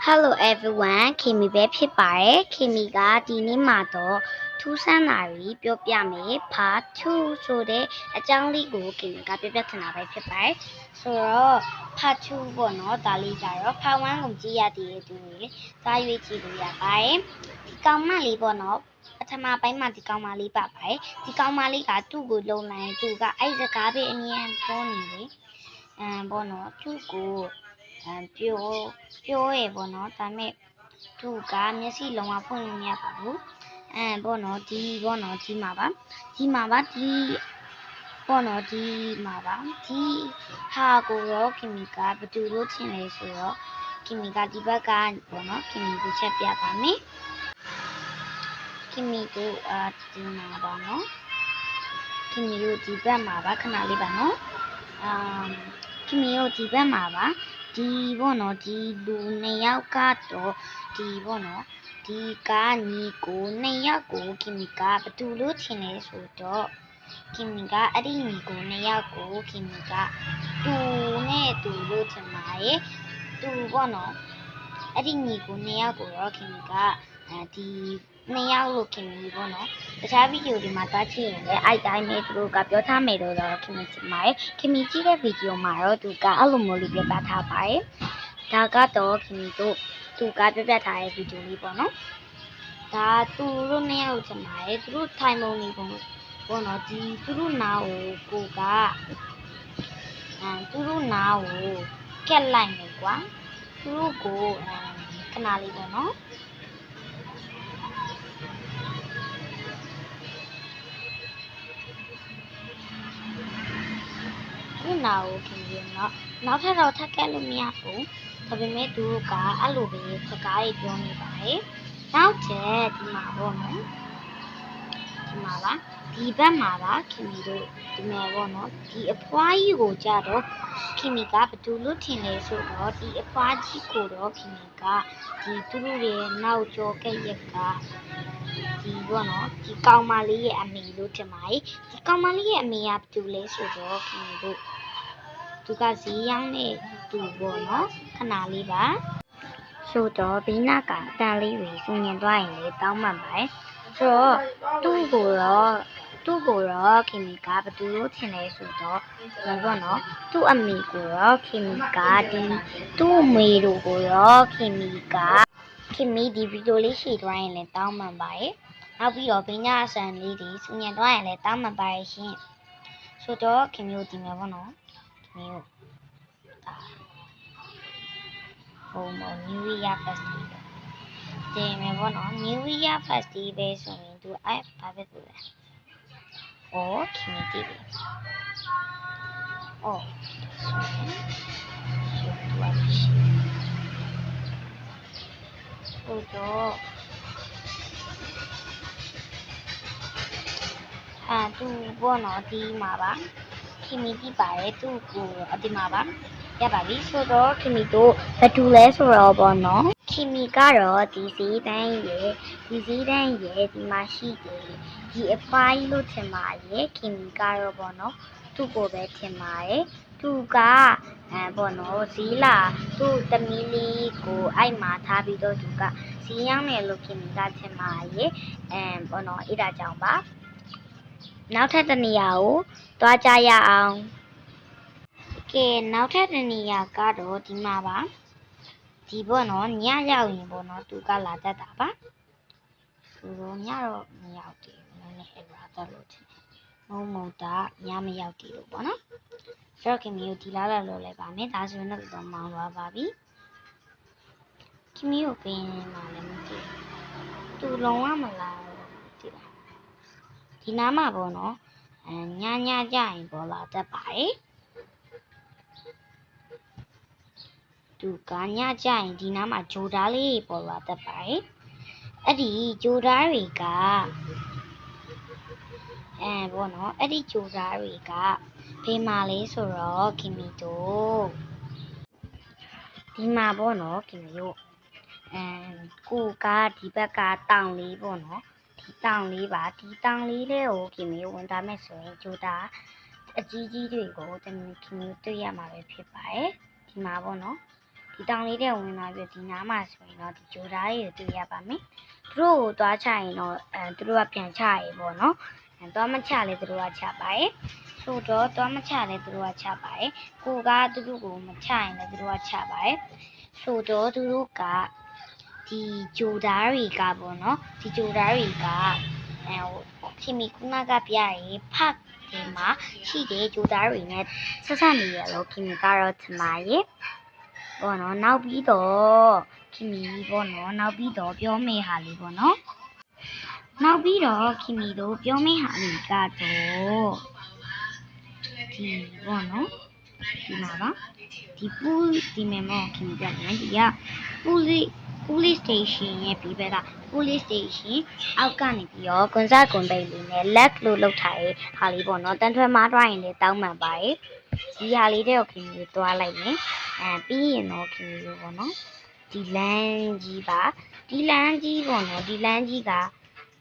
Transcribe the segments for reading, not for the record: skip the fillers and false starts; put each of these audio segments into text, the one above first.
Hello everyone ခင်မီပဲဖြစ်ပါတယ်ခင်မီကဒီနေ့မှာတော့ထူးဆန်းတာတွေပြောပြမယ် part 2ဆိုတဲ့အကြောင်းလေးကိုခင်မီကပြောပြချင်တာပဲဖြစ်ပါတယ်ဆိုတော့ part 2ပေါ့နော်ဒါလေးကြတော့ part 1ကိုကြည့်ရသေးတဲ့သူတွေစာရွေးကြည့်လို့ရပါတယ်ဒီကောင်မလေးပေါ့နော်ပထမပိုင်းမှာဒီကောင်မလေးပါပါတယ်ဒီကောင်မလေးကသူ့ကိုလုံနိုင်သူကအဲ့စကားပဲအမြင်ပြောနေလေပေါ့နော်သူ့ကိုပြောရပေါ့နော်ဒါပေမဲ့သူကမျက်စိလုံးဝဖွင့်လို့မရပါဘူးပေါ့နော်ဒီပေါ့နော်ဒီမှာပါဒီပေါ့နော်ဒီမှာပါဒီဟာကိုရောခင်မီကဘယ်သူလို့ထင်လဲဆိုတော့ခင်မီကဒီဘက်ကပေါ့နော်ခင်မီကိုချက်ပြပါမယ်ခင်မီတို့ဒီမှာပါနော်ခင်မီတို့ဒီဘက်မှာပါခဏလေးပါနော်ခင်မီတို့ဒီဘက်မှာပါဒီပေါ့နော်ဒီလူနှစ်ယောက်ကတော့ဒီပေါ့နော်ဒီကညီကိုနှစ်ယောက်ကိုခင်မီကဘယ်သူလို့ထင်လဲဆိုတော့ခင်မီကအဲ့ဒီညီကိုနှစ်ယောက်ကိုခင်မီကသူနဲ့သူလို့ထင်ပါတယ်သူပေါ့နော်အဲ့ဒီညီကိုနှစ်ယောက်ကိုတော့ခင်မီကဒီနှစ်ယောက်လို့ခင်မီပေါ့နော်တခြားဗီဒီယိုတွေမှာတွားကြည့်ရင်လည်းအဲ့တိုင်းပဲသူတို့ကပြောထားမယ်လို့တော့ခင်မီထင်ပါတယ်ခင်မီကြည့်တဲ့ဗီဒီယိုမှာတော့သူကအဲ့လိုမျိုးလေးပြောပြထားပါတယ်ဒါကတော့ခင်မီတို့သူကပြောပြထားတဲ့ဗီဒီယိုလေးပေါ့နော်ဒါသူတို့နှစ်ယောက်ထင်ပါတယ်သူတို့ထိုင်ပုံနေပုံပေါ့နော်ဒီသူတို့နာကိုကသူတို့နာကိုကက်လိုက်မယ်ကွာသူတို့ကိုခဏလေးပေါ့နော်ဒီနာကိုခင်ဗျာနောက်ထပ်တော့ထပ်ကက်လို့မရဘူးဒါပေမဲ့သူကအဲ့လိုပဲစကားတွေပြောနေပါတယ်နောက်ထပ်ဒီမှာပေါ့နော်ဒီမှာပါဒီဘက်မှာပါခင်ဗျတို့ဒီမှာပေါ့နော်ဒီအဖွားကြီးကိုကြတော့ခင်ဗျကဘသူလို့ထင်လဲဆိုတော့ဒီအဖွားကြီးကိုတော့ခင်ဗျကဒီသူတို့ရဲ့နောက်ကျော်ကက်ရက်ကဒီပေါ့နော်ဒီကောင်မလေးရဲ့အမေလို့ထင်ပါတယ်ဒီကောင်မလေးရဲ့အမေကဘသူလဲဆိုတော့ခင်ဗျတို့သူကဈေးရောင်းတဲ့သူပေါ့နော်ခဏလေးပါဆိုတော့ဘီနာကအတန်လေးတွေစင်ញင်သွားရင်လေတောင်းမှန်ပါတယ်ဆိုတော့သူ့ကိုတော့ခင်မီကဘယ်သူလို့ထင်လဲဆိုတော့ဒီပေါ့နော်သူ့အမေကိုတော့ခင်မီကဒီသူ့အမေတို့ကိုတော့ခင်မီဒီဗီဒီယိုလေးရှည်သွားရင်လည်းတောင်းမှန်ပါတယ်နောက်ပြီးတော့ဘီနာအဆန်လေးတွေစင်ញင်သွားရင်လည်းတောင်းမှန်ပါတယ်ရှင်ဆိုတော့ခင်မျိုးဒီမှာပေါ့နော်ခင်မျိုးNew Year Festival ဒီမှာပေါ့နော် New Year Festival ဆိုရင်သူဘာပဲပြောလဲခင်မီတီးတယ်ဆိုတော့သူပေါ့နော်ဒီမှာပါခင်မီတီးပါတယ်သူ့ကိုဒီမှာပါရပါပြီဆိုတော့ခင်မီတို့ဘယ်သူလဲဆိုတော့ပေါ့နော်ခင်မီကတော့ဒီဈေးတန်းရဲ့ဒီမှာရှိတယ်ဒီအပိုင်းလို့ထင်ပါတယ်ခင်မီကတော့ပေါ့နော်သူ့ကိုပဲထင်ပါတယ်သူကပေါ့နော်ဈေးလာသူ့သမီးလေးကိုအဲ့မှာထားပြီးတော့သူကဈေးရောင်းတယ်လို့ခင်မီကထင်ပါတယ်ပေါ့နော်အဲ့ဒါကြောင့်ပါနောက်ထပ်တစ်နေရာကိုတွားကြရအောင်ကဲနောက်ထပ်တစ်နေရာကတော့ဒီမှာပါဒီပေါ့နော်ညရောက်ရင်ပေါ့နော်သူကလာတတ်တာပါသူတို့ညတော့မရောက်သေးဘူးနည်းနည်းအဲ့လာတတ်လို့ထင်မုံတာညမရောက်သေးလို့ပေါ့နော်ဆိုတော့ခင်မျိုးဒီလာလာလို့လိုက်ပါမယ်ဒါဆိုရင်တော့မောင်းသွားပါပြီခင်မျိုးပင်လာလည်းမသိသူလုံးဝမလာဘူးဒီလားဒီနားမှာပေါ့နော်ညကြရင်ပေါ်လာတတ်ပါတယ်သူကညကြရင်ဒီနားမှာဂျိုဓာလေးပေါ်လာတတ်ပါတယ်အဲ့ဒီဂျိုဓာတွေကပေါ့နော်အဲ့ဒီဂျိုဓာတွေကဖေးမာလေးဆိုတော့ခင်မီတို့ဒီမှာပေါ့နော်ခင်မီတို့ကိုကဒီဘက်ကတောင်လေးပေါ့နော်ဒီတောင်လေးပါဒီတောင်လေးလေးကိုခင်မီဝင်သွားမယ်ဆိုရင်ဂျိုဓာအကြီးကြီးတွေကိုခင်မီတွေ့ရမှာပဲဖြစ်ပါတယ်ဒီမှာပေါ့နော်ဒီ ဒီတောင်လေးတဲ့ဝင်လာပြီးဒီနားမှာဆိုရင်တော့ဒီဂျိုဓာတွေတွေ့ရပါမယ်သူတို့ကိုသွားချရင်တော့သူတို့ကပြန်ချရေပေါ့နော်သွားမချလဲသူတို့ကချပါတယ်ဆိုတော့သွားမချလဲသူတို့ကချပါတယ်ကိုကသူတို့ကိုမချရင်လည်းသူတို့ကချပါတယ်ဆိုတော့သူတို့ကဒီဂျိုဓာတွေကပေါ့နော်ဒီဂျိုဓာတွေကခင်မီခုနကပြရေဖတ်ဒီမှာရှိတဲ့ဂျိုဓာတွေနဲ့ဆက်ဆက်နေရလို့ခင်မီကတော့ထမရေပေါ့နော်နောက်ပြီးတော့ခင်မီပေါ့နော်နောက်ပြီးတော့ပြောမေးဟာလေးပေါ့နော်နောက်ပြီးတော့ခင်မီတို့ပြောမေးဟာလေးကတော့ဒီပေါ့နော်ဒီမှာပါဒီပူဒီမေမောခင်မီပြတယ်ဒီကpolice station ရဲ့ပြီးဘက်က police station အောက်ကနေပြီးတော့ကွန်ဆာကွန်ပိတ်လေးနဲ့ left လို့လောက်ထားတဲ့ဟာလေးပေါ့နော်တန်ထွဲမားတွားရင်လည်းတောင်းမှန်ပါရဲ့ဒီဟာလေးတဲ့ကိုခင်ဗျာတွားလိုက်မယ်ပြီးရင်တော့ခင်ဗျာပေါ့နော်ဒီလမ်းကြီးပါဒီလမ်းကြီးပေါ့နော်ဒီလမ်းကြီးက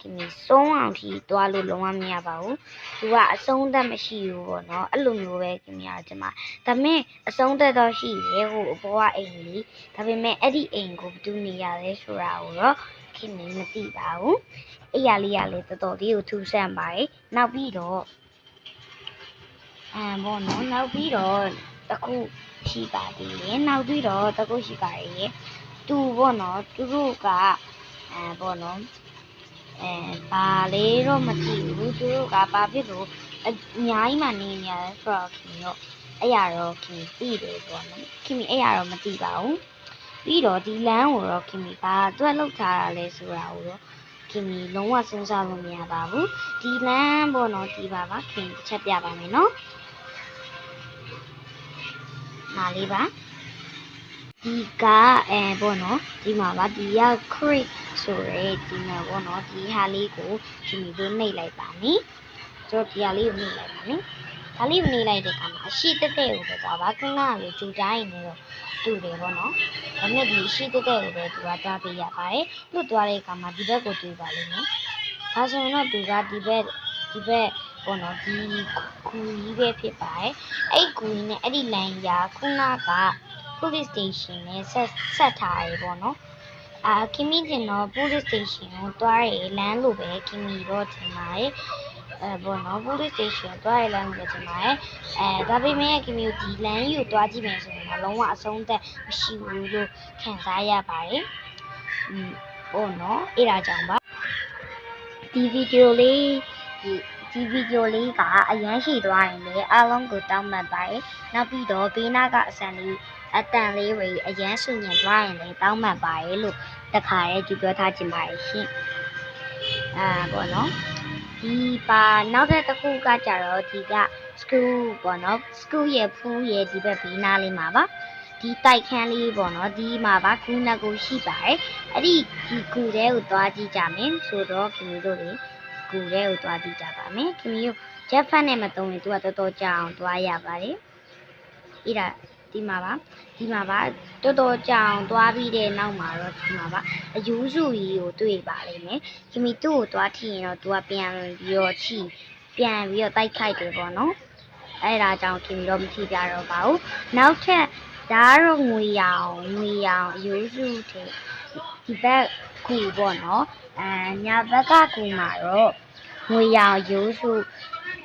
ခင်ဗျာဆုံးအောင်ထိတွားလို့လုံးဝမရပါဘူးသူကအဆုံးသက်မရှိဘူးပေါ့နော်အဲ့လိုမျိုးပဲခင်ဗျာဒီမှာဒါပေမဲ့အဆုံးသက်တော့ရှိရဲဟိုအပေါ်ကအိမ်လေးဒါပေမဲ့အဲ့ဒီအိမ်ကိုဘယ်သူနေရလဲဆိုတာကိုတော့ခင်ဗျာမသိပါဘူးအဲ့ရလေးရလေတော်တော်လေးကိုထူးဆန်းပါတယ်နောက်ပြီးတော့ပေါ့နော်နောက်ပြီးတော့တခုရှိပါသေးတယ်နောက်ပြီးတော့တခုရှိပါရဲ့သူပေါ့နော်သူတို့ကပေါ့နော်ဘာလေးတော့မသိဘူးသူတို့ကဘာဖြစ်လို့အများကြီးမှနေနေရတယ်ဆိုတော့ခင်ဗျအဲ့ရတော့ခင်သိတယ်ပေါ့နော်ခင်အဲ့ရတော့မသိပါဘူးပြီးတော့ဒီလမ်းကိုတော့ခင်ဘာတွက်လောက်ထားတာလဲဆိုတာကိုတော့ခင်လုံးဝစဉ်းစားလို့မရပါဘူးဒီလမ်းပေါ့နော်ဒီပါခင်တစ်ချက်ပြပါမယ်နော်နားလေးပါဒီကပေါ့နော်ဒီမှာပါဒီက creek ဆိုရဲဒီမှာပေါ့နော်ဒီဟာလေးကိုခင်တို့နှိပ်လိုက်ပါမယ်ကျွန်တော်ဒီဟာလေးကိုနှိပ်လိုက်ပါမယ်ဒါလေးကိုနှိပ်လိုက်တဲ့အခါမှာအရှိတက်တဲ့ကိုပဲသွားပါခဏလေးဂျူတိုင်းနေတော့တူတယ်ပေါ့နော်ဒါနဲ့ဒီအရှိတက်တဲ့ကိုပဲသူကသွားပေးရပါတယ်လွတ်သွားတဲ့အခါမှာဒီဘက်ကိုတွေ့ပါလိမ့်မယ်ဒါဆိုရင်တော့သူကဒီဘက်ပေါ့နော်ဒီကူကြီးပဲဖြစ်ပါတယ်အဲ့ကူကြီးနဲ့အဲ့ဒီလမ်းကြီးကခုနကpolice station နဲ့ဆက်ထားရပေါ့နော်ခင်မီတင်တော့ police station ကိုတွားရလမ်းလို့ပဲခင်မီတော့ထင်ပါတယ်ပေါ့နော် police station တွားရလမ်းလို့ထင်ပါတယ်ဒါပေမဲ့ခင်မီဒီလမ်းကြီးကိုတွားကြည့်မယ်ဆိုရင်တော့လုံးဝအဆုံးသက်မရှိဘူးလို့ခံစားရပါတယ်ပေါ့နော်အဲ့ဒါကြောင့်ပါဒီဗီဒီယိုလေးကအရန်ရှိသွားရင်လေအားလုံးကိုတောင်းပန်ပါတယ်နောက်ပြီးတော့ဘေးနားကအတန်လေးတွေအရန်ဆူညံသွားရင်လေတောင်းပန်ပါတယ်လို့တခါရဲကြည့်ပြောထားခြင်းပါတယ်ရှင်ပေါ့နော်ဒီပါနောက်ထပ်တစ်ခုကကြတော့ဒီက school ပေါ့နော် school ရဲ့ဖူးရဲ့ဒီဘက်ဘေးနားလေးမှာပါဒီတိုက်ခန်းလေးပေါ့နော်ဒီမှာပါကူနကူရှိပါတယ်အဲ့ဒီကူတဲကိုသွားကြည့်ကြမယ်ဆိုတော့ခင်ဗျတို့လေကူတဲကိုသွားကြည့်ကြပါမယ်ခင်ဗျတို့ဂျက်ဖတ်နဲ့မတုံးရင်သူကတော်တော်ကြာအောင်သွားရပါတယ်အဲ့ဒါဒီမှာပါတော်တော်ကြာအောင်သွားပြီးတဲ့နောက်မှာတော့ဒီမှာပါအယူစုကြီးကိုတွေ့ပါလိမ့်မယ်ခင်ဗျသူ့ကိုသွားထိရင်တော့သူကပြန်ပြီးတော့တိုက်ခိုက်တယ်ပေါ့နော်အဲ့ဒါကြောင့်ခင်ဗျတော့မထိကြတော့ပါဘူးနောက်ထပ်ဒါတော့ငွေရောင်အယူစုတဲ့ဒီဘက်ကူပေါ့နော်ညာဘက်ကကူမှာတော့ငွေရောင်အယူစု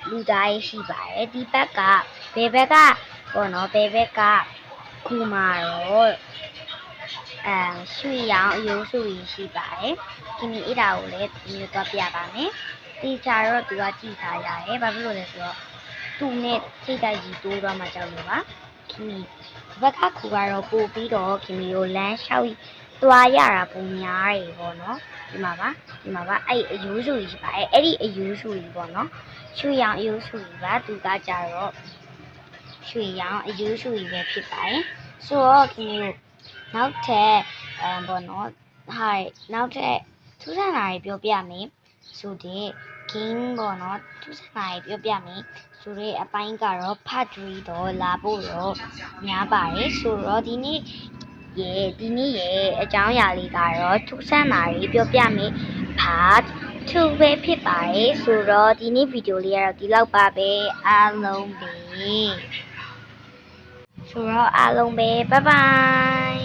လူသားရှိပါတယ်ဒီဘက်ကဘယ်ဘက်ကပေါ့နော်ဘယ်ဘက်ကကူမှာတော့ရွှေရောင်အယူစုရှိပါတယ်ခင်ဗျအဲ့ဒါကိုလည်းဒီလိုတော့ပြပါမယ်ဒီချာတော့သူကကြည့်ထားရတယ်ဘာဖြစ်လို့လဲဆိုတော့သူနဲ့ထိတ်တိုက်ကြီးတိုးတော့မှကြောက်လို့ပါခင်ဗျဘက်ကကူကတော့ပို့ပြီးတော့ခင်ဗျကိုလမ်းလျှောက်သွားရတာပုံများတယ်ပေါ့နော်ဒီမှာပါအဲ့အယူစုကြီးပါအဲ့ဒီအယူစုကြီးပေါ့နော်ရွှေရောင်အယူစုကြီးပါသူကကြတော့ရွှေရောင်အယူစုကြီးပဲဖြစ်ပါတယ်ဆိုတော့ခင်ဗျနောက်ထပ်ပေါ့နော်နောက်ထပ်ထူးဆန်းတာတွေပြောပြမယ်ဆိုတဲ့ game ပေါ့နော်ထူးဆန်းတာတွေပြောပြမယ်ဆိုတဲ့အပိုင်းကတော့ part 3တော့လာဖို့တော့များပါတယ်ဆိုတော့ဒီနေ့ရဲ့အကြောင်းအရာလေးကတော့ထူးဆန်းတာတွေပြောပြမယ် part 2ပဲဖြစ်ပါတယ်ဆိုတော့ဒီနေ့ဗီဒီယိုလေးကတော့ဒီလောက်ပါပဲအားလုံးပဲဆိုတော့အားလုံးပဲ bye bye